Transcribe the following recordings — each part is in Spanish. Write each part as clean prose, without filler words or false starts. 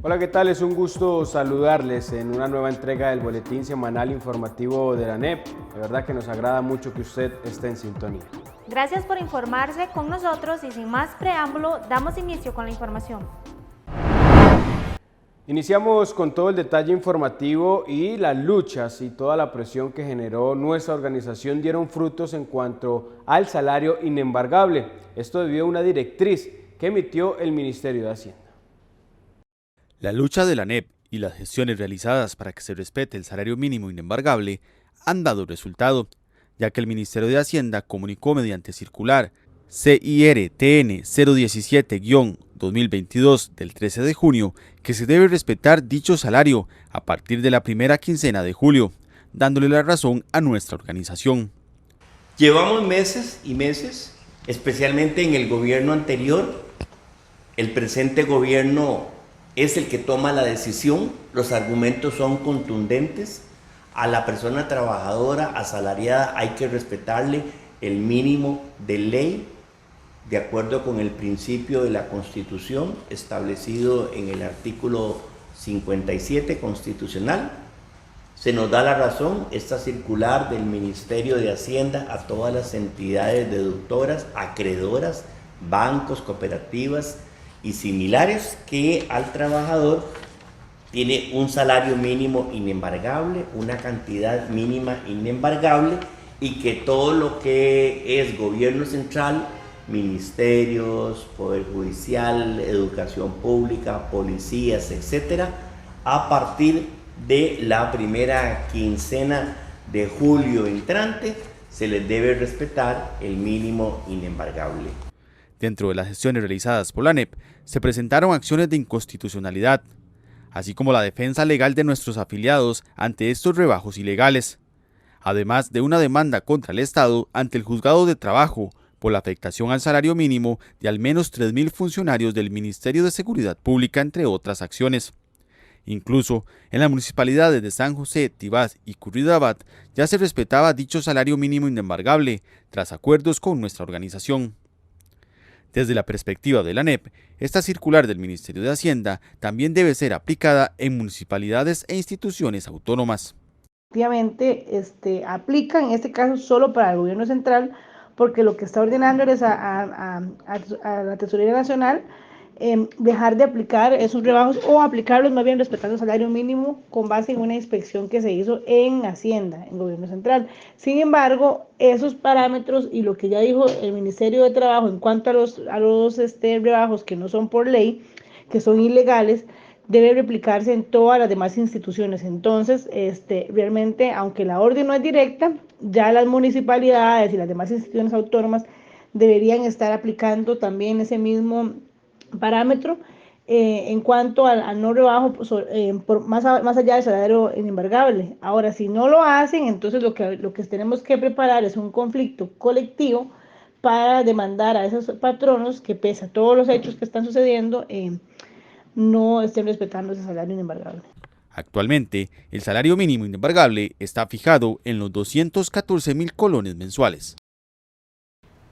Hola, ¿qué tal? Es un gusto saludarles en una nueva entrega del Boletín Semanal Informativo de la ANEP. De verdad que nos agrada mucho que usted esté en sintonía. Gracias por informarse con nosotros y sin más preámbulo, damos inicio con la información. Iniciamos con todo el detalle informativo y las luchas y toda la presión que generó nuestra organización dieron frutos en cuanto al salario inembargable. Esto debido a una directriz que emitió el Ministerio de Hacienda. La lucha de la ANEP y las gestiones realizadas para que se respete el salario mínimo inembargable han dado resultado, ya que el Ministerio de Hacienda comunicó mediante circular CIRTN 017-2022 del 13 de junio que se debe respetar dicho salario a partir de la primera quincena de julio, dándole la razón a nuestra organización. Llevamos meses y meses, especialmente en el gobierno anterior. El presente gobierno es el que toma la decisión, los argumentos son contundentes. A la persona trabajadora asalariada hay que respetarle el mínimo de ley, de acuerdo con el principio de la Constitución establecido en el artículo 57 constitucional. Se nos da la razón, esta circular del Ministerio de Hacienda a todas las entidades deductoras, acreedoras, bancos, cooperativas y similares, que al trabajador tiene un salario mínimo inembargable, una cantidad mínima inembargable, y que todo lo que es gobierno central, ministerios, poder judicial, educación pública, policías, etcétera, a partir de la primera quincena de julio entrante, se les debe respetar el mínimo inembargable. Dentro de las gestiones realizadas por la ANEP, se presentaron acciones de inconstitucionalidad, así como la defensa legal de nuestros afiliados ante estos rebajos ilegales, además de una demanda contra el Estado ante el Juzgado de Trabajo por la afectación al salario mínimo de al menos 3.000 funcionarios del Ministerio de Seguridad Pública, entre otras acciones. Incluso en las municipalidades de San José, Tibás y Curridabat ya se respetaba dicho salario mínimo inembargable tras acuerdos con nuestra organización. Desde la perspectiva de la ANEP, esta circular del Ministerio de Hacienda también debe ser aplicada en municipalidades e instituciones autónomas. Efectivamente, aplica en este caso solo para el gobierno central, porque lo que está ordenando es a la Tesorería Nacional dejar de aplicar esos rebajos o aplicarlos más bien respetando el salario mínimo con base en una inspección que se hizo en Hacienda, en gobierno central. Sin embargo, esos parámetros y lo que ya dijo el Ministerio de Trabajo en cuanto a los rebajos que no son por ley, que son ilegales, debe replicarse en todas las demás instituciones. Entonces, realmente, aunque la orden no es directa, ya las municipalidades y las demás instituciones autónomas deberían estar aplicando también ese mismo parámetro en cuanto al no rebajo más allá del salario inembargable. Ahora, si no lo hacen, entonces lo que tenemos que preparar es un conflicto colectivo para demandar a esos patronos que, pese a todos los hechos que están sucediendo, no estén respetando ese salario inembargable. Actualmente, el salario mínimo inembargable está fijado en los 214.000 colones mensuales.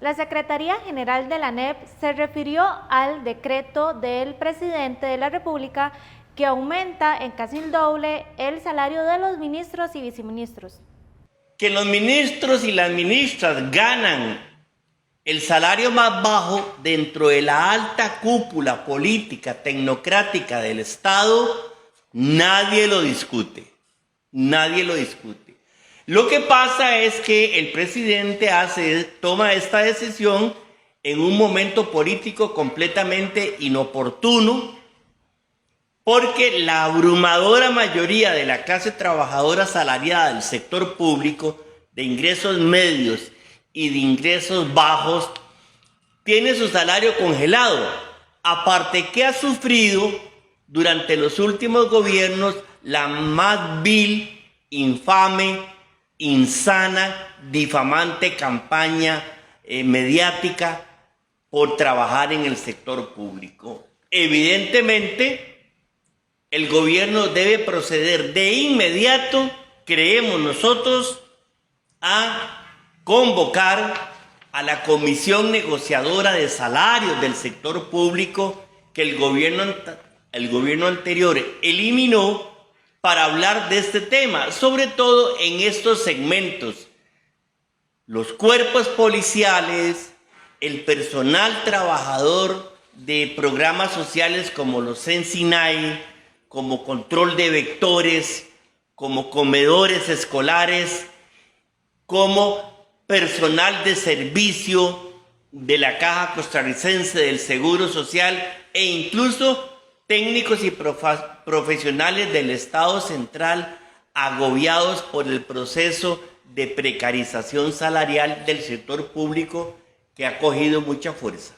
La Secretaría General de la ANEP se refirió al decreto del presidente de la República que aumenta en casi el doble el salario de los ministros y viceministros. Que los ministros y las ministras ganan el salario más bajo dentro de la alta cúpula política tecnocrática del Estado, nadie lo discute, nadie lo discute. Lo que pasa es que el presidente toma esta decisión en un momento político completamente inoportuno, porque la abrumadora mayoría de la clase trabajadora asalariada del sector público, de ingresos medios y de ingresos bajos, tiene su salario congelado, aparte que ha sufrido durante los últimos gobiernos la más vil, infame, insana, difamante campaña mediática por trabajar en el sector público. Evidentemente, el gobierno debe proceder de inmediato, creemos nosotros, a convocar a la Comisión Negociadora de Salarios del Sector Público que el gobierno el gobierno anterior eliminó para hablar de este tema, sobre todo en estos segmentos. Los cuerpos policiales, el personal trabajador de programas sociales como los Sensinay, como control de vectores, como comedores escolares, como personal de servicio de la Caja Costarricense del Seguro Social e incluso técnicos y profesionales del Estado Central agobiados por el proceso de precarización salarial del sector público que ha cogido mucha fuerza.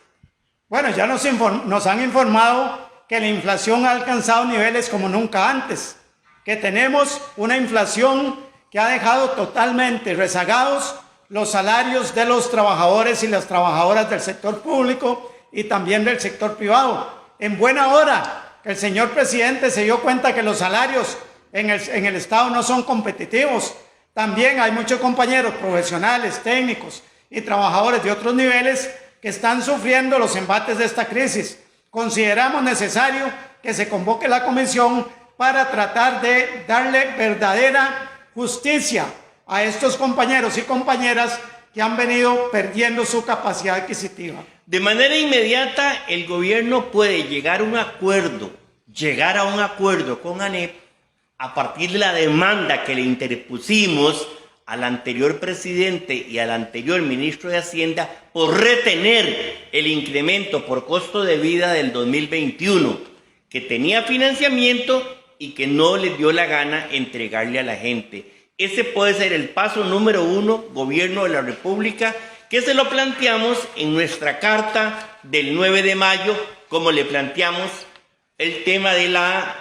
Bueno, ya nos han informado que la inflación ha alcanzado niveles como nunca antes, que tenemos una inflación que ha dejado totalmente rezagados los salarios de los trabajadores y las trabajadoras del sector público y también del sector privado. En buena hora, el señor presidente se dio cuenta que los salarios en el Estado no son competitivos. También hay muchos compañeros profesionales, técnicos y trabajadores de otros niveles que están sufriendo los embates de esta crisis. Consideramos necesario que se convoque la comisión para tratar de darle verdadera justicia a estos compañeros y compañeras que han venido perdiendo su capacidad adquisitiva. De manera inmediata, el gobierno puede llegar a un acuerdo con ANEP a partir de la demanda que le interpusimos al anterior presidente y al anterior ministro de Hacienda por retener el incremento por costo de vida del 2021, que tenía financiamiento y que no les dio la gana entregarle a la gente. Ese puede ser el paso número 1, Gobierno de la República, que se lo planteamos en nuestra carta del 9 de mayo, como le planteamos el tema de la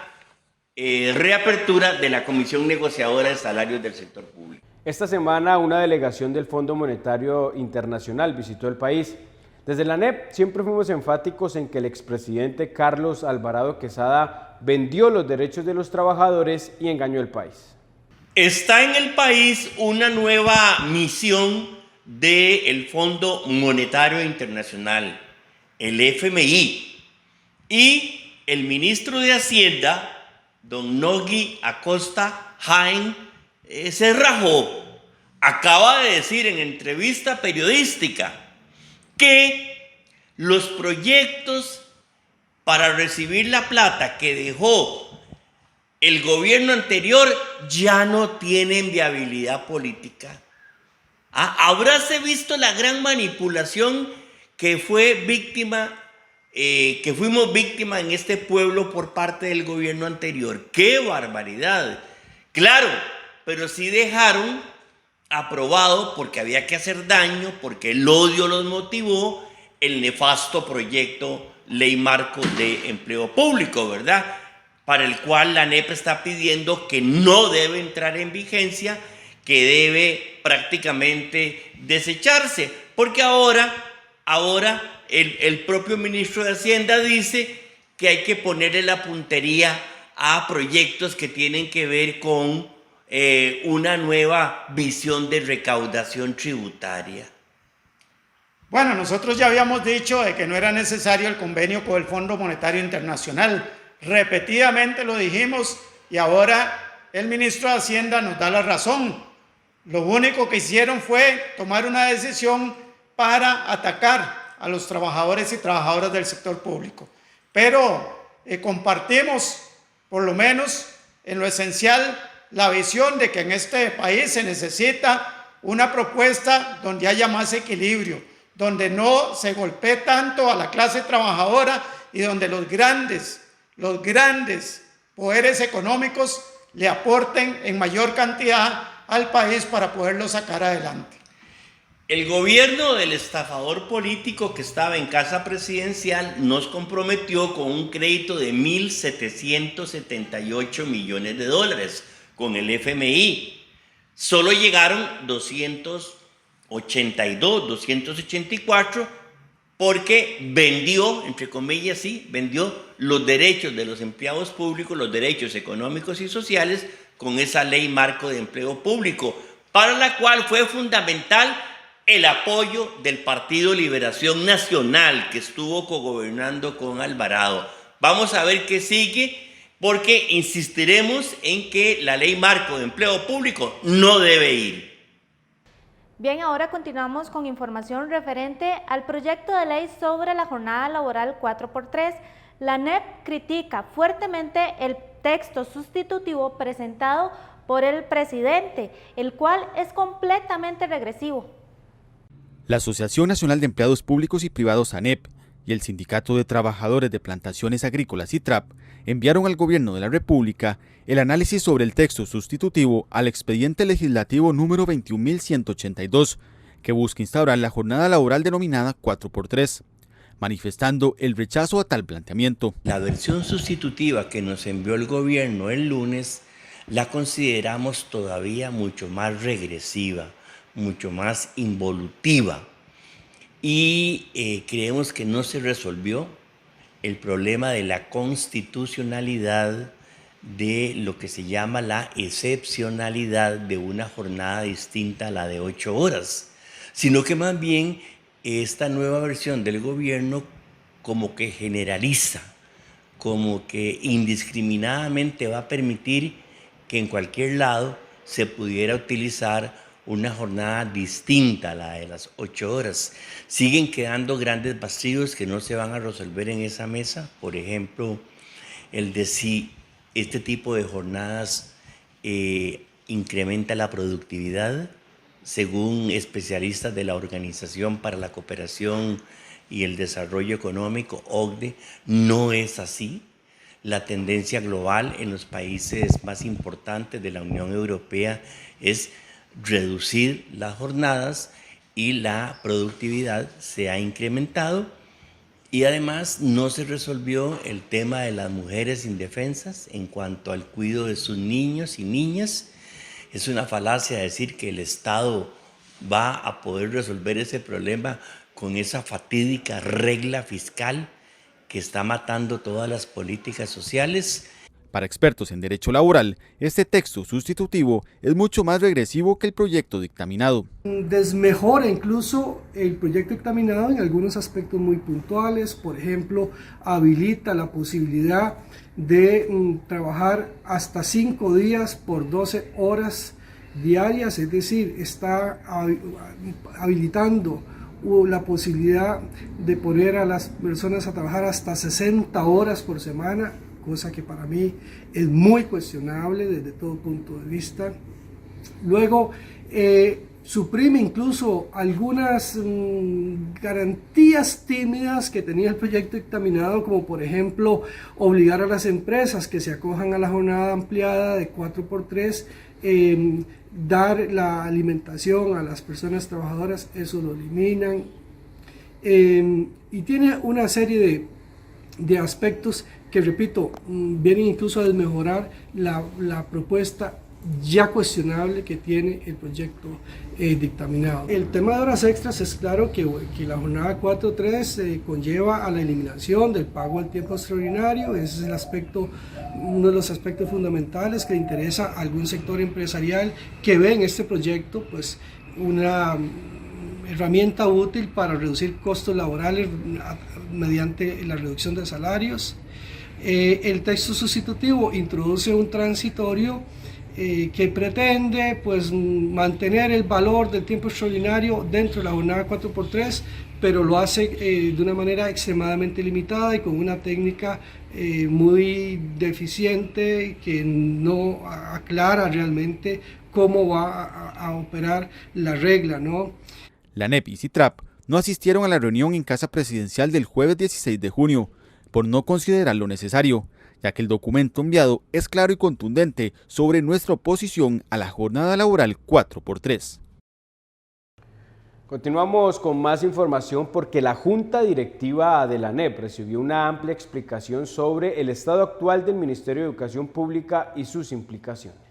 reapertura de la Comisión Negociadora de Salarios del Sector Público. Esta semana una delegación del Fondo Monetario Internacional visitó el país. Desde la ANEP siempre fuimos enfáticos en que el expresidente Carlos Alvarado Quesada vendió los derechos de los trabajadores y engañó al país. Está en el país una nueva misión del Fondo Monetario Internacional, el FMI, y el ministro de Hacienda, don Nogui Acosta Jaén, se rajó. Acaba de decir en entrevista periodística que los proyectos para recibir la plata que dejó el gobierno anterior ya no tienen viabilidad política. Habráse visto la gran manipulación que fuimos víctima en este pueblo por parte del gobierno anterior. ¡Qué barbaridad! Claro, pero sí dejaron aprobado, porque había que hacer daño, porque el odio los motivó, el nefasto proyecto Ley Marco de Empleo Público, ¿verdad?, para el cual la ANEP está pidiendo que no debe entrar en vigencia, que debe prácticamente desecharse, porque ahora el propio ministro de Hacienda dice que hay que ponerle la puntería a proyectos que tienen que ver con una nueva visión de recaudación tributaria. Bueno, nosotros ya habíamos dicho de que no era necesario el convenio con el Fondo Monetario Internacional. Repetidamente lo dijimos y ahora el ministro de Hacienda nos da la razón. Lo único que hicieron fue tomar una decisión para atacar a los trabajadores y trabajadoras del sector público. Pero compartimos, por lo menos en lo esencial, la visión de que en este país se necesita una propuesta donde haya más equilibrio, donde no se golpee tanto a la clase trabajadora y donde los grandes poderes económicos le aporten en mayor cantidad al país para poderlo sacar adelante. El gobierno del estafador político que estaba en casa presidencial nos comprometió con un crédito de $1.778 millones con el FMI. Solo llegaron 284 porque vendió, entre comillas, vendió los derechos de los empleados públicos, los derechos económicos y sociales con esa ley marco de empleo público, para la cual fue fundamental el apoyo del Partido Liberación Nacional, que estuvo cogobernando con Alvarado. Vamos a ver qué sigue, porque insistiremos en que la ley marco de empleo público no debe ir. Bien, ahora continuamos con información referente al proyecto de ley sobre la jornada laboral 4x3. La ANEP critica fuertemente el texto sustitutivo presentado por el presidente, el cual es completamente regresivo. La Asociación Nacional de Empleados Públicos y Privados ANEP y el Sindicato de Trabajadores de Plantaciones Agrícolas SITRAP enviaron al Gobierno de la República el análisis sobre el texto sustitutivo al expediente legislativo número 21.182, que busca instaurar la jornada laboral denominada 4x3, manifestando el rechazo a tal planteamiento. La versión sustitutiva que nos envió el Gobierno el lunes la consideramos todavía mucho más regresiva, mucho más involutiva, y creemos que no se resolvió el problema de la constitucionalidad de lo que se llama la excepcionalidad de una jornada distinta a la de 8 horas, sino que más bien esta nueva versión del gobierno como que generaliza, como que indiscriminadamente va a permitir que en cualquier lado se pudiera utilizar una jornada distinta a la de las 8 horas. Siguen quedando grandes vacíos que no se van a resolver en esa mesa. Por ejemplo, el de si este tipo de jornadas incrementa la productividad. Según especialistas de la Organización para la Cooperación y el Desarrollo Económico, OCDE, no es así. La tendencia global en los países más importantes de la Unión Europea es reducir las jornadas y la productividad se ha incrementado, y además no se resolvió el tema de las mujeres indefensas en cuanto al cuidado de sus niños y niñas. Es una falacia decir que el Estado va a poder resolver ese problema con esa fatídica regla fiscal que está matando todas las políticas sociales. Para expertos en derecho laboral, este texto sustitutivo es mucho más regresivo que el proyecto dictaminado. Desmejora incluso el proyecto dictaminado en algunos aspectos muy puntuales. Por ejemplo, habilita la posibilidad de trabajar hasta 5 días por 12 horas diarias, es decir, está habilitando la posibilidad de poner a las personas a trabajar hasta 60 horas por semana, cosa que para mí es muy cuestionable desde todo punto de vista. Luego, suprime incluso algunas garantías tímidas que tenía el proyecto dictaminado, como por ejemplo obligar a las empresas que se acojan a la jornada ampliada de 4x3, dar la alimentación a las personas trabajadoras, eso lo eliminan, y tiene una serie de aspectos que, repito, vienen incluso a desmejorar la propuesta ya cuestionable que tiene el proyecto dictaminado. El tema de horas extras es claro que la jornada 4.3 conlleva a la eliminación del pago al tiempo extraordinario. Ese es el aspecto, uno de los aspectos fundamentales que interesa a algún sector empresarial que ve en este proyecto pues una herramienta útil para reducir costos laborales mediante la reducción de salarios. El texto sustitutivo introduce un transitorio que pretende pues mantener el valor del tiempo extraordinario dentro de la jornada 4x3, pero lo hace de una manera extremadamente limitada y con una técnica muy deficiente que no aclara realmente cómo va a operar la regla, ¿no? La ANEP y SITRAP no asistieron a la reunión en Casa Presidencial del jueves 16 de junio por no considerar lo necesario, ya que el documento enviado es claro y contundente sobre nuestra oposición a la jornada laboral 4x3. Continuamos con más información porque la Junta Directiva de la ANEP recibió una amplia explicación sobre el estado actual del Ministerio de Educación Pública y sus implicaciones.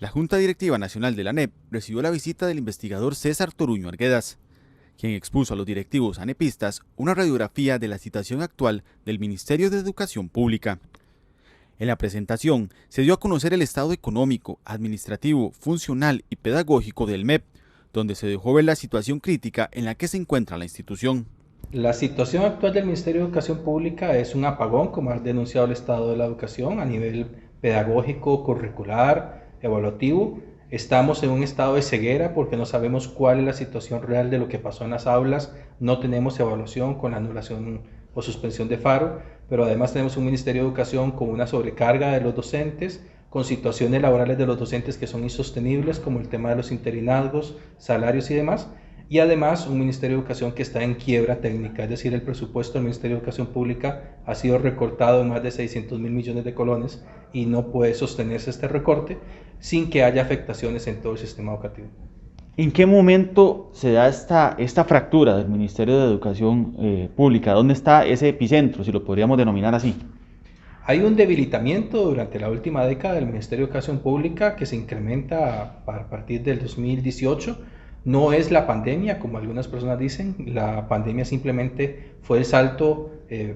La Junta Directiva Nacional de la ANEP recibió la visita del investigador César Toruño Arguedas, quien expuso a los directivos anepistas una radiografía de la situación actual del Ministerio de Educación Pública. En la presentación se dio a conocer el estado económico, administrativo, funcional y pedagógico del MEP, donde se dejó ver la situación crítica en la que se encuentra la institución. La situación actual del Ministerio de Educación Pública es un apagón, como ha denunciado el Estado de la Educación, a nivel pedagógico, curricular, evaluativo. Estamos en un estado de ceguera porque no sabemos cuál es la situación real de lo que pasó en las aulas, no tenemos evaluación con la anulación o suspensión de Faro, pero además tenemos un Ministerio de Educación con una sobrecarga de los docentes, con situaciones laborales de los docentes que son insostenibles, como el tema de los interinazgos, salarios y demás, y además un Ministerio de Educación que está en quiebra técnica, es decir, el presupuesto del Ministerio de Educación Pública ha sido recortado en más de 600.000 millones de colones y no puede sostenerse este recorte sin que haya afectaciones en todo el sistema educativo. ¿En qué momento se da esta fractura del Ministerio de Educación Pública? ¿Dónde está ese epicentro, si lo podríamos denominar así? Hay un debilitamiento durante la última década del Ministerio de Educación Pública que se incrementa a partir del 2018. No es la pandemia, como algunas personas dicen, la pandemia simplemente fue el salto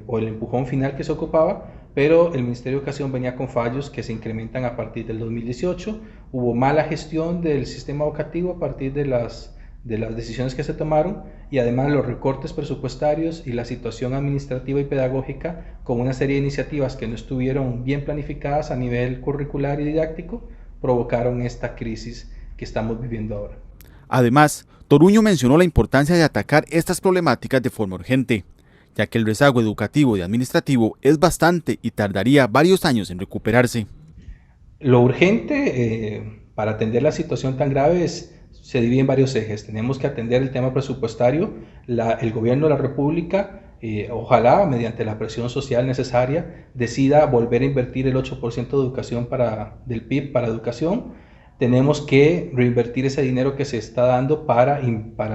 o el empujón final que se ocupaba, pero el Ministerio de Educación venía con fallos que se incrementan a partir del 2018. Hubo mala gestión del sistema educativo a partir de las decisiones que se tomaron y además los recortes presupuestarios y la situación administrativa y pedagógica con una serie de iniciativas que no estuvieron bien planificadas a nivel curricular y didáctico provocaron esta crisis que estamos viviendo ahora. Además, Toruño mencionó la importancia de atacar estas problemáticas de forma urgente, ya que el rezago educativo y administrativo es bastante y tardaría varios años en recuperarse. Lo urgente para atender la situación tan grave se divide en varios ejes. Tenemos que atender el tema presupuestario. El gobierno de la República, ojalá mediante la presión social necesaria, decida volver a invertir el 8% de educación del PIB para educación. Tenemos que reinvertir ese dinero que se está dando para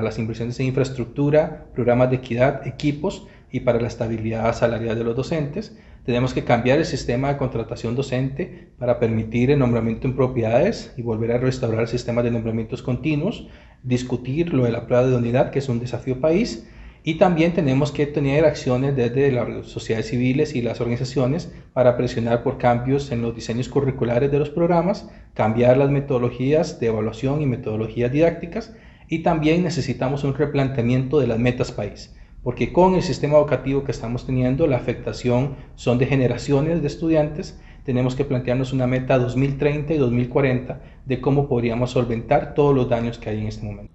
las inversiones en infraestructura, programas de equidad, equipos y para la estabilidad salarial de los docentes. Tenemos que cambiar el sistema de contratación docente para permitir el nombramiento en propiedades y volver a restaurar el sistema de nombramientos continuos, discutir lo de la prueba de idoneidad, que es un desafío país, y también tenemos que tener acciones desde las sociedades civiles y las organizaciones para presionar por cambios en los diseños curriculares de los programas, cambiar las metodologías de evaluación y metodologías didácticas, y también necesitamos un replanteamiento de las metas país, porque con el sistema educativo que estamos teniendo, la afectación son de generaciones de estudiantes. Tenemos que plantearnos una meta 2030 y 2040 de cómo podríamos solventar todos los daños que hay en este momento.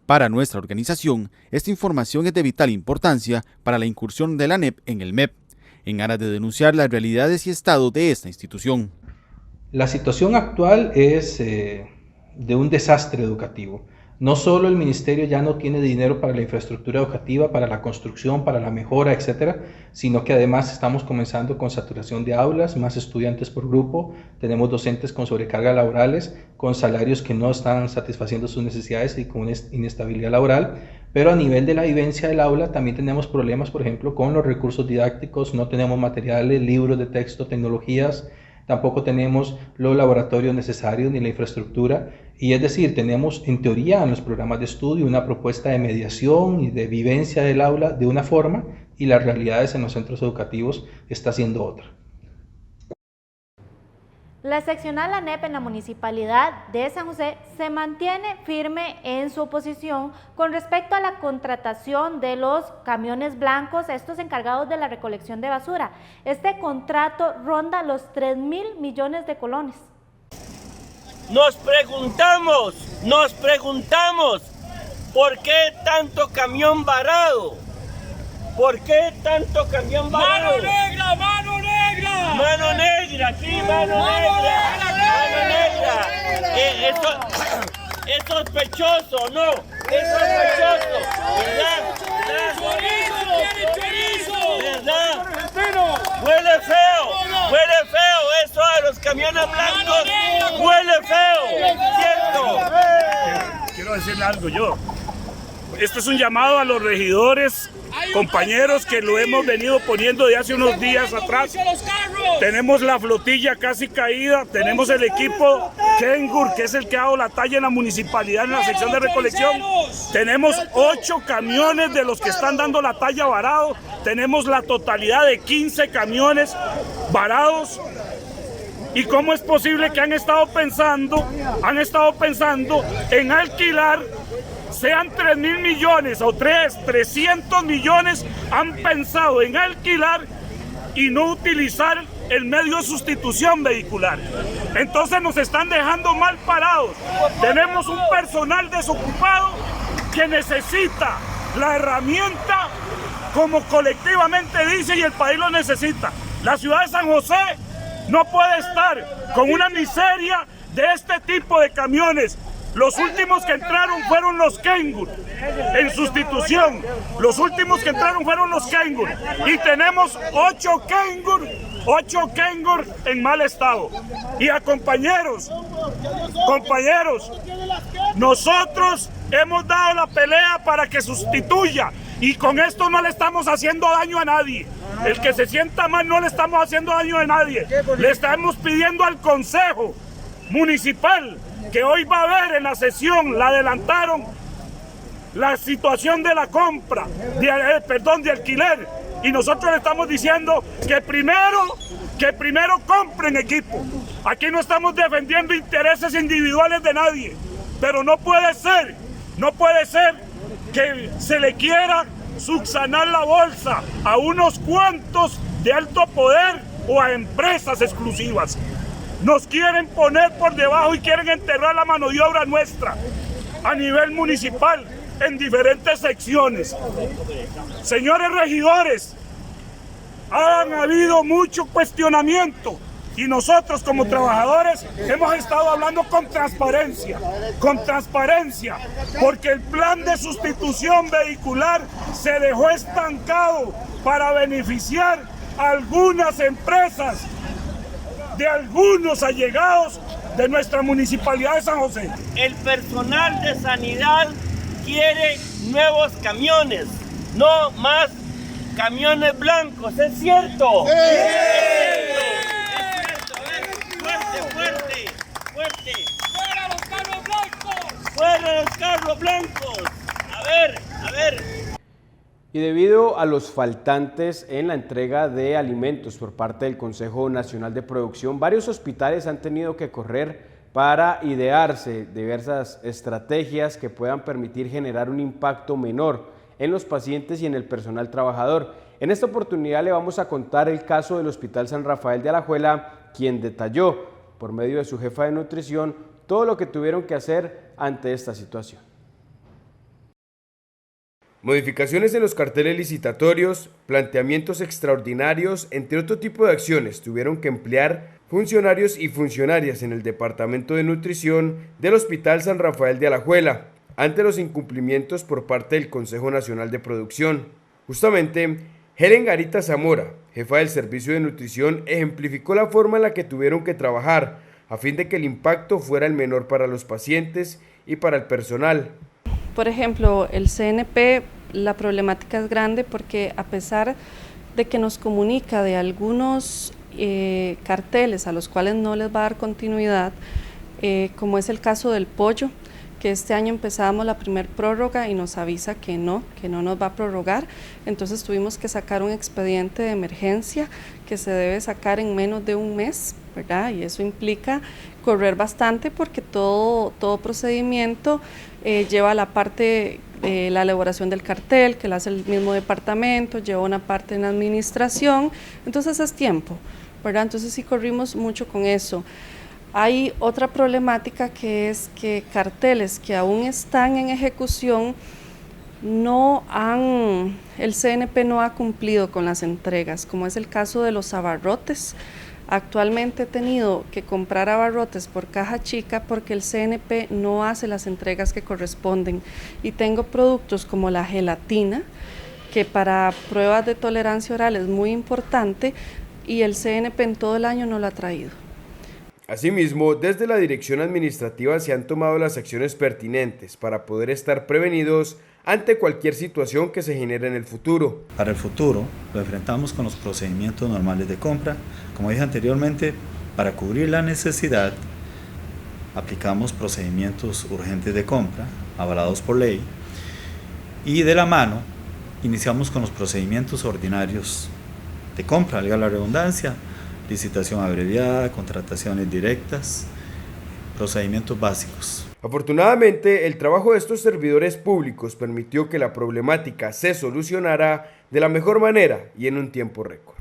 Para nuestra organización, esta información es de vital importancia para la incursión de la ANEP en el MEP, en aras de denunciar las realidades y estado de esta institución. La situación actual es de un desastre educativo. No solo el ministerio ya no tiene dinero para la infraestructura educativa, para la construcción, para la mejora, etcétera, sino que además estamos comenzando con saturación de aulas, más estudiantes por grupo, tenemos docentes con sobrecarga laborales, con salarios que no están satisfaciendo sus necesidades y con inestabilidad laboral, pero a nivel de la vivencia del aula también tenemos problemas, por ejemplo, con los recursos didácticos, no tenemos materiales, libros de texto, tecnologías, tampoco tenemos los laboratorios necesarios ni la infraestructura, y es decir, tenemos en teoría en los programas de estudio una propuesta de mediación y de vivencia del aula de una forma, y las realidades en los centros educativos está siendo otra. La seccional ANEP en la Municipalidad de San José se mantiene firme en su oposición con respecto a la contratación de los camiones blancos, estos encargados de la recolección de basura. Este contrato ronda los 3.000 millones de colones. Nos preguntamos, ¿por qué tanto camión varado? ¿Por qué tanto camión varado? ¡Mano negra, mano negra! ¡Mano negra, aquí, mano negra! ¡Mano negra! Es sospechoso, ¿no? Es sospechoso, ¿verdad? ¿Verdad? Huele feo eso de los camiones blancos, huele feo, ¿cierto? Quiero decirle algo yo. Esto es un llamado a los regidores, compañeros, que lo hemos venido poniendo de hace unos días atrás. Tenemos la flotilla casi caída, tenemos el equipo Kengur, que es el que ha dado la talla en la municipalidad en la sección de recolección. Tenemos 8 camiones de los que están dando la talla varados. Tenemos la totalidad de 15 camiones varados. ¿Y cómo es posible que han estado pensando en alquilar sean 3.000 millones o 300 millones, han pensado en alquilar y no utilizar el medio de sustitución vehicular. Entonces nos están dejando mal parados. Tenemos un personal desocupado que necesita la herramienta como colectivamente dice y el país lo necesita. La ciudad de San José no puede estar con una miseria de este tipo de camiones. Los últimos que entraron fueron los Kengur en sustitución. Los últimos que entraron fueron los Kengur. Y tenemos 8 Kengur en mal estado. Y a compañeros, nosotros hemos dado la pelea para que sustituya. Y con esto no le estamos haciendo daño a nadie. El que se sienta mal no le estamos haciendo daño a nadie. Le estamos pidiendo al Consejo Municipal que hoy va a haber en la sesión, la adelantaron, la situación de la compra, de alquiler. Y nosotros le estamos diciendo que primero compren equipo. Aquí no estamos defendiendo intereses individuales de nadie. Pero no puede ser que se le quiera subsanar la bolsa a unos cuantos de alto poder o a empresas exclusivas. Nos quieren poner por debajo y quieren enterrar la mano de obra nuestra a nivel municipal en diferentes secciones. Señores regidores, han habido mucho cuestionamiento y nosotros como trabajadores hemos estado hablando con transparencia, porque el plan de sustitución vehicular se dejó estancado para beneficiar a algunas empresas de algunos allegados de nuestra municipalidad de San José. El personal de sanidad quiere nuevos camiones, no más camiones blancos, ¿es cierto? ¡Sí! Fuerte. ¡Fuera los carros blancos! ¡Fuera los carros blancos! A ver. Y debido a los faltantes en la entrega de alimentos por parte del Consejo Nacional de Producción, varios hospitales han tenido que correr para idearse diversas estrategias que puedan permitir generar un impacto menor en los pacientes y en el personal trabajador. En esta oportunidad le vamos a contar el caso del Hospital San Rafael de Alajuela, quien detalló, por medio de su jefa de nutrición, todo lo que tuvieron que hacer ante esta situación. Modificaciones en los carteles licitatorios, planteamientos extraordinarios, entre otro tipo de acciones, tuvieron que emplear funcionarios y funcionarias en el Departamento de Nutrición del Hospital San Rafael de Alajuela, ante los incumplimientos por parte del Consejo Nacional de Producción. Justamente, Helen Garita Zamora, jefa del Servicio de Nutrición, ejemplificó la forma en la que tuvieron que trabajar, a fin de que el impacto fuera el menor para los pacientes y para el personal. Por ejemplo, el CNP, la problemática es grande porque a pesar de que nos comunica de algunos carteles a los cuales no les va a dar continuidad, como es el caso del pollo, que este año empezamos la primera prórroga y nos avisa que no nos va a prorrogar, entonces tuvimos que sacar un expediente de emergencia que se debe sacar en menos de un mes, ¿verdad? Y eso implica correr bastante porque todo procedimiento lleva la parte de la elaboración del cartel, que la hace el mismo departamento, lleva una parte en administración, entonces es tiempo, ¿verdad? Entonces sí corrimos mucho con eso. Hay otra problemática que es que carteles que aún están en ejecución el CNP no ha cumplido con las entregas, como es el caso de los abarrotes. Actualmente he tenido que comprar abarrotes por caja chica porque el CNP no hace las entregas que corresponden y tengo productos como la gelatina, que para pruebas de tolerancia oral es muy importante y el CNP en todo el año no lo ha traído. Asimismo, desde la Dirección Administrativa se han tomado las acciones pertinentes para poder estar prevenidos ante cualquier situación que se genere en el futuro. Para el futuro, lo enfrentamos con los procedimientos normales de compra. Como dije anteriormente, para cubrir la necesidad, aplicamos procedimientos urgentes de compra, avalados por ley, y de la mano, iniciamos con los procedimientos ordinarios de compra, valga la redundancia, licitación abreviada, contrataciones directas, procedimientos básicos. Afortunadamente, el trabajo de estos servidores públicos permitió que la problemática se solucionara de la mejor manera y en un tiempo récord.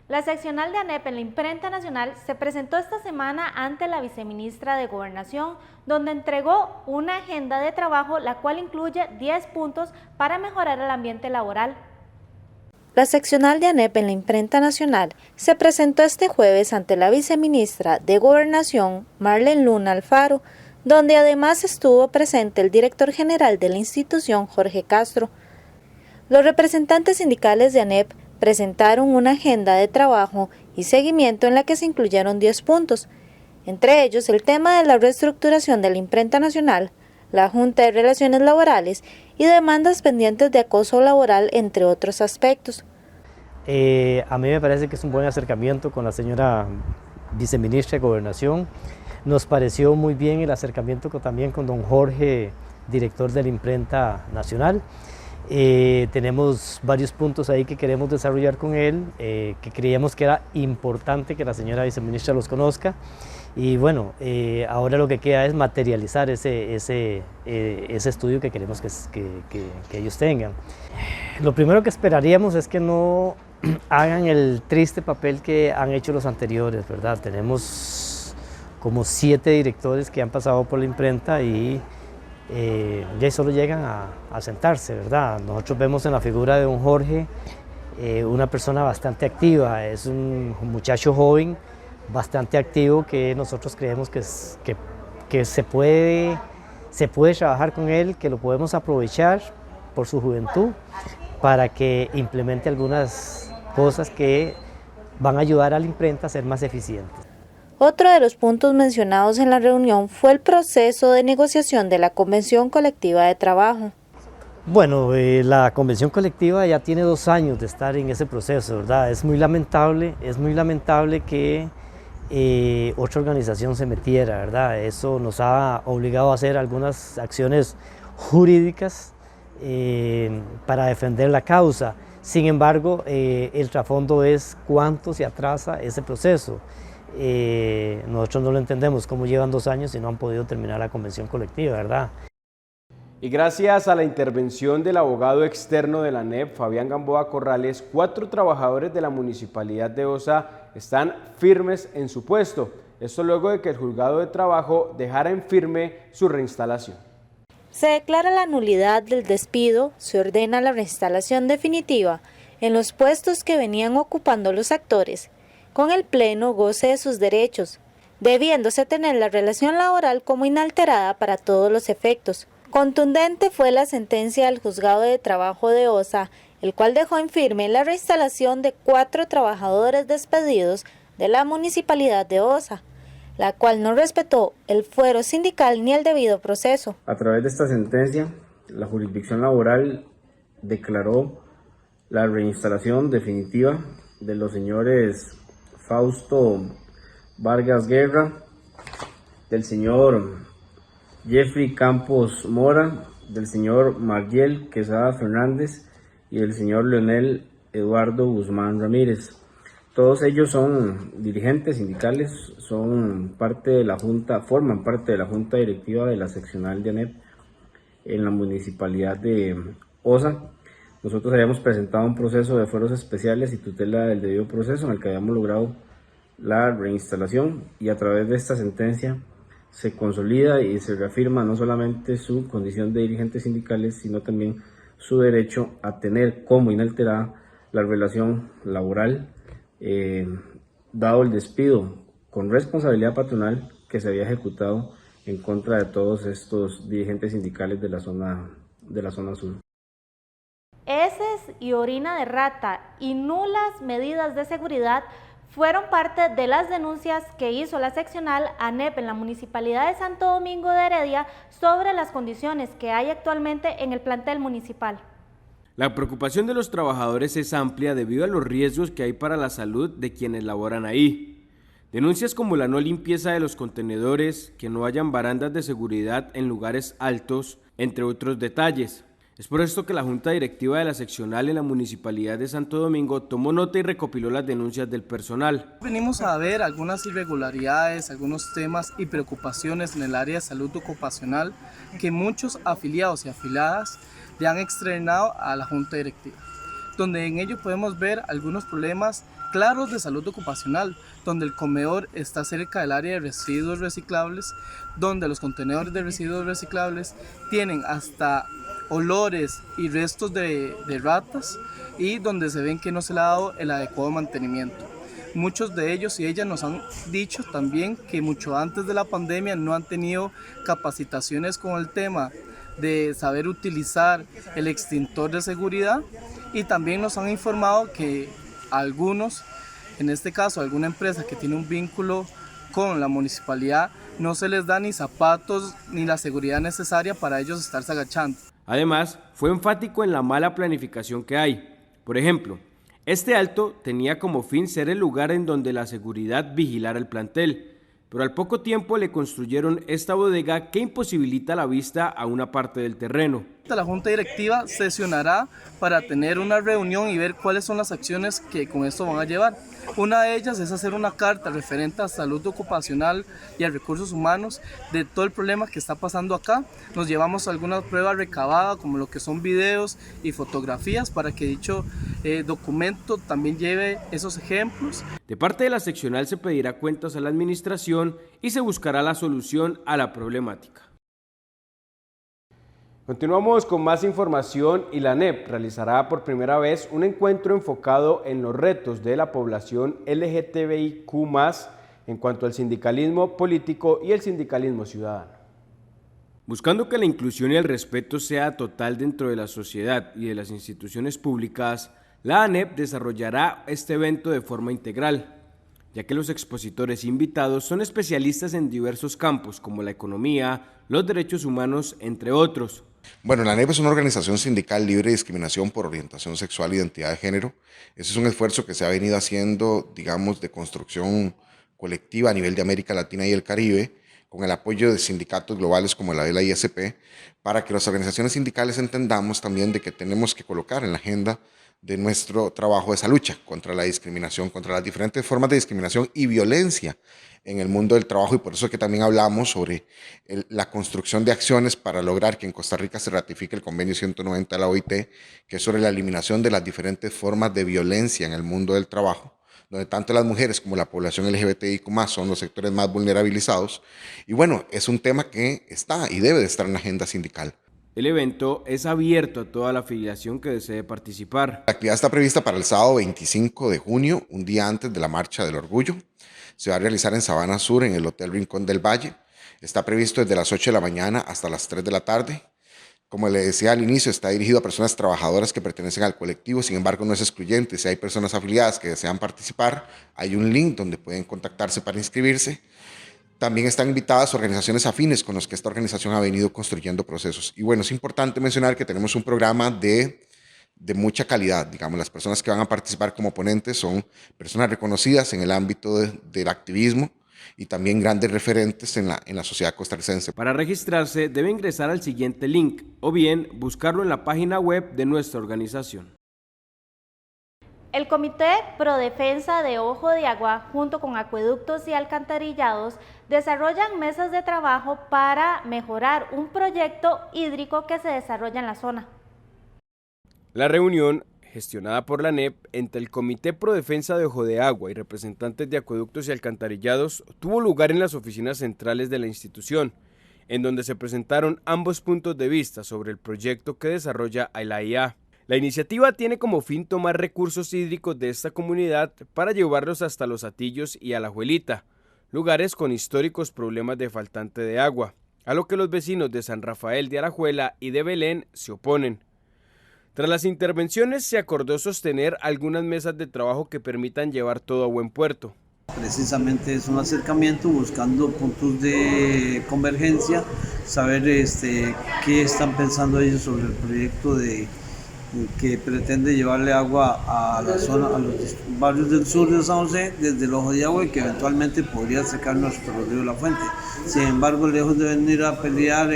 La seccional de ANEP en la Imprenta Nacional se presentó esta semana ante la viceministra de Gobernación, donde entregó una agenda de trabajo, la cual incluye 10 puntos para mejorar el ambiente laboral. La seccional de ANEP en la Imprenta Nacional se presentó este jueves ante la viceministra de Gobernación, Marlene Luna Alfaro, donde además estuvo presente el director general de la institución, Jorge Castro. Los representantes sindicales de ANEP presentaron una agenda de trabajo y seguimiento en la que se incluyeron 10 puntos, entre ellos el tema de la reestructuración de la Imprenta Nacional, la Junta de Relaciones Laborales y demandas pendientes de acoso laboral, entre otros aspectos. A mí me parece que es un buen acercamiento con la señora viceministra de Gobernación. Nos pareció muy bien el acercamiento también con don Jorge, director de la Imprenta Nacional. Tenemos varios puntos ahí que queremos desarrollar con él, que creíamos que era importante que la señora viceministra los conozca. Y bueno, ahora lo que queda es materializar ese estudio que queremos que ellos tengan. Lo primero que esperaríamos es que no hagan el triste papel que han hecho los anteriores, ¿verdad? Tenemos como 7 directores que han pasado por la imprenta y ya solo llegan a sentarse, ¿verdad? Nosotros vemos en la figura de don Jorge una persona bastante activa, es un muchacho joven, bastante activo, que nosotros creemos que se puede trabajar con él, que lo podemos aprovechar por su juventud para que implemente algunas cosas que van a ayudar a la imprenta a ser más eficiente. Otro de los puntos mencionados en la reunión fue el proceso de negociación de la Convención Colectiva de Trabajo. Bueno, la Convención Colectiva ya tiene 2 años de estar en ese proceso, ¿verdad? Es muy lamentable que otra organización se metiera, ¿verdad? Eso nos ha obligado a hacer algunas acciones jurídicas para defender la causa. Sin embargo, el trasfondo es cuánto se atrasa ese proceso. Nosotros no lo entendemos, cómo llevan 2 años y no han podido terminar la convención colectiva, ¿verdad? Y gracias a la intervención del abogado externo de la ANEP, Fabián Gamboa Corrales, 4 trabajadores de la Municipalidad de Osa están firmes en su puesto. Esto luego de que el Juzgado de Trabajo dejara en firme su reinstalación. Se declara la nulidad del despido, se ordena la reinstalación definitiva en los puestos que venían ocupando los actores, con el pleno goce de sus derechos, debiéndose tener la relación laboral como inalterada para todos los efectos. Contundente fue la sentencia del Juzgado de Trabajo de Osa, el cual dejó en firme la reinstalación de 4 trabajadores despedidos de la Municipalidad de Osa, la cual no respetó el fuero sindical ni el debido proceso. A través de esta sentencia, la jurisdicción laboral declaró la reinstalación definitiva de los señores Fausto Vargas Guerra, del señor Jeffrey Campos Mora, del señor Magiel Quesada Fernández y del señor Leonel Eduardo Guzmán Ramírez. Todos ellos son dirigentes sindicales, son parte de la junta, forman parte de la junta directiva de la seccional de ANEP en la municipalidad de Osa. Nosotros habíamos presentado un proceso de fueros especiales y tutela del debido proceso en el que habíamos logrado la reinstalación, y a través de esta sentencia se consolida y se reafirma no solamente su condición de dirigentes sindicales, sino también su derecho a tener como inalterada la relación laboral, dado el despido con responsabilidad patronal que se había ejecutado en contra de todos estos dirigentes sindicales de la zona sur. Heces y orina de rata y nulas medidas de seguridad fueron parte de las denuncias que hizo la seccional ANEP en la Municipalidad de Santo Domingo de Heredia sobre las condiciones que hay actualmente en el plantel municipal. La preocupación de los trabajadores es amplia debido a los riesgos que hay para la salud de quienes laboran ahí. Denuncias como la no limpieza de los contenedores, que no hayan barandas de seguridad en lugares altos, entre otros detalles. Es por esto que la Junta Directiva de la Seccional en la Municipalidad de Santo Domingo tomó nota y recopiló las denuncias del personal. Venimos a ver algunas irregularidades, algunos temas y preocupaciones en el área de salud ocupacional que muchos afiliados y afiliadas le han externado a la Junta Directiva, donde en ello podemos ver algunos problemas claros de salud ocupacional, donde el comedor está cerca del área de residuos reciclables, donde los contenedores de residuos reciclables tienen hasta olores y restos de ratas y donde se ven que no se le ha dado el adecuado mantenimiento. Muchos de ellos y ellas nos han dicho también que mucho antes de la pandemia no han tenido capacitaciones con el tema de saber utilizar el extintor de seguridad y también nos han informado que algunos, en este caso alguna empresa que tiene un vínculo con la municipalidad, no se les da ni zapatos ni la seguridad necesaria para ellos estarse agachando. Además, fue enfático en la mala planificación que hay. Por ejemplo, este alto tenía como fin ser el lugar en donde la seguridad vigilara el plantel, pero al poco tiempo le construyeron esta bodega que imposibilita la vista a una parte del terreno. La Junta Directiva sesionará para tener una reunión y ver cuáles son las acciones que con esto van a llevar. Una de ellas es hacer una carta referente a salud ocupacional y a recursos humanos de todo el problema que está pasando acá. Nos llevamos algunas pruebas recabadas como lo que son videos y fotografías para que dicho documento también lleve esos ejemplos. De parte de la seccional se pedirá cuentas a la administración y se buscará la solución a la problemática. Continuamos con más información y la ANEP realizará por primera vez un encuentro enfocado en los retos de la población LGTBIQ+, en cuanto al sindicalismo político y el sindicalismo ciudadano. Buscando que la inclusión y el respeto sea total dentro de la sociedad y de las instituciones públicas, la ANEP desarrollará este evento de forma integral, ya que los expositores invitados son especialistas en diversos campos como la economía, los derechos humanos, entre otros. Bueno, la ANEP es una organización sindical libre de discriminación por orientación sexual e identidad de género. Ese es un esfuerzo que se ha venido haciendo, digamos, de construcción colectiva a nivel de América Latina y el Caribe, con el apoyo de sindicatos globales como la de la ISP, para que las organizaciones sindicales entendamos también de que tenemos que colocar en la agenda de nuestro trabajo esa lucha contra la discriminación, contra las diferentes formas de discriminación y violencia en el mundo del trabajo, y por eso que también hablamos sobre la construcción de acciones para lograr que en Costa Rica se ratifique el convenio 190 de la OIT, que es sobre la eliminación de las diferentes formas de violencia en el mundo del trabajo, donde tanto las mujeres como la población LGBTIQ+ son los sectores más vulnerabilizados. Y bueno, es un tema que está y debe de estar en la agenda sindical. El evento es abierto a toda la afiliación que desee participar. La actividad está prevista para el sábado 25 de junio, un día antes de la Marcha del Orgullo. Se va a realizar en Sabana Sur, en el Hotel Rincón del Valle. Está previsto desde las 8 de la mañana hasta las 3 de la tarde. Como le decía al inicio, está dirigido a personas trabajadoras que pertenecen al colectivo, sin embargo no es excluyente. Si hay personas afiliadas que desean participar, hay un link donde pueden contactarse para inscribirse. También están invitadas organizaciones afines con las que esta organización ha venido construyendo procesos. Y bueno, es importante mencionar que tenemos un programa de mucha calidad. Digamos, las personas que van a participar como ponentes son personas reconocidas en el ámbito del activismo y también grandes referentes en la sociedad costarricense. Para registrarse debe ingresar al siguiente link o bien buscarlo en la página web de nuestra organización. El Comité Pro Defensa de Ojo de Agua, junto con Acueductos y Alcantarillados, desarrollan mesas de trabajo para mejorar un proyecto hídrico que se desarrolla en la zona. La reunión, gestionada por la ANEP, entre el Comité Pro Defensa de Ojo de Agua y representantes de Acueductos y Alcantarillados, tuvo lugar en las oficinas centrales de la institución, en donde se presentaron ambos puntos de vista sobre el proyecto que desarrolla el AIA. La iniciativa tiene como fin tomar recursos hídricos de esta comunidad para llevarlos hasta Los Atillos y Alajuelita, lugares con históricos problemas de faltante de agua, a lo que los vecinos de San Rafael de Alajuela y de Belén se oponen. Tras las intervenciones se acordó sostener algunas mesas de trabajo que permitan llevar todo a buen puerto. Precisamente es un acercamiento buscando puntos de convergencia, saber qué están pensando ellos sobre el proyecto de que pretende llevarle agua a la zona, a los barrios del sur de San José desde el Ojo de Agua y que eventualmente podría secar nuestro río La Fuente. Sin embargo, lejos de venir a pelear,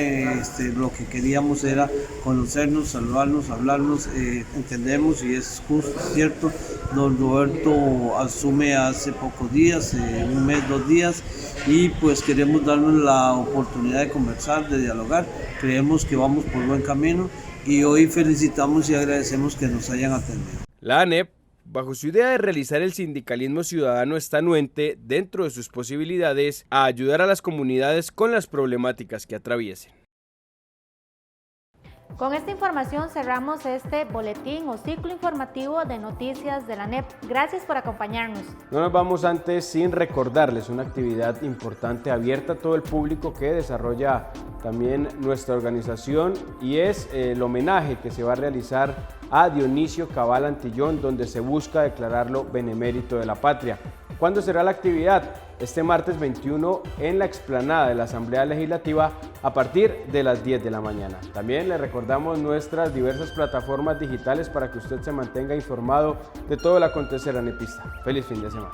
lo que queríamos era conocernos, saludarnos, hablarnos, entendemos y es justo, cierto. Don Roberto asume hace pocos días, un mes, 2 días, y pues queremos darnos la oportunidad de conversar, de dialogar. Creemos que vamos por buen camino y hoy felicitamos y agradecemos que nos hayan atendido. La ANEP, bajo su idea de realizar el sindicalismo ciudadano, está anuente, dentro de sus posibilidades, a ayudar a las comunidades con las problemáticas que atraviesen. Con esta información cerramos este boletín o ciclo informativo de noticias de la ANEP. Gracias por acompañarnos. No nos vamos antes sin recordarles una actividad importante abierta a todo el público que desarrolla también nuestra organización, y es el homenaje que se va a realizar a Dionisio Cabal Antillón, donde se busca declararlo benemérito de la patria. ¿Cuándo será la actividad? Este martes 21 en la explanada de la Asamblea Legislativa a partir de las 10 de la mañana. También le recordamos nuestras diversas plataformas digitales para que usted se mantenga informado de todo el acontecer anepista. Feliz fin de semana.